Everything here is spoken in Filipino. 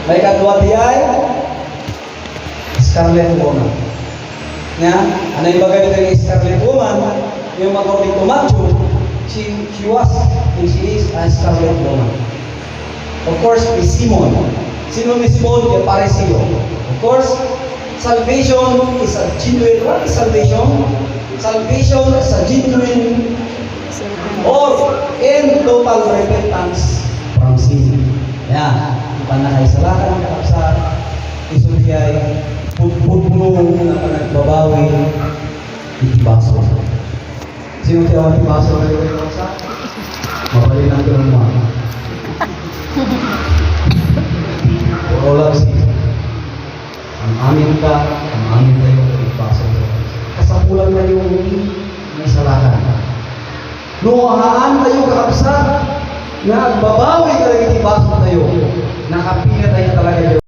May kadwa diyay, Scarlet Woman. Nga, ano yung bagay ito yung Scarlet Woman, yung according to Matthew, she was, and she is a Scarlet Woman. Of course, is Simon. Sino ni Simon? Yung Pariseo. Of course, salvation is a genuine. What is salvation? Salvation is a genuine or in total repentance from sin. Yan. Panakaisalakan ka sa isudyay, putputno na panagbabawi, itibaso. Sino tiyawan itibaso na yung itibaso? Mabali ng tulong mga. Wala si ang amin ka, ang amin tayo, itibaso. Kasapulan na yung may salakan. Nuhaan tayo kakabsat, na babawi ka lang itibaso tayo.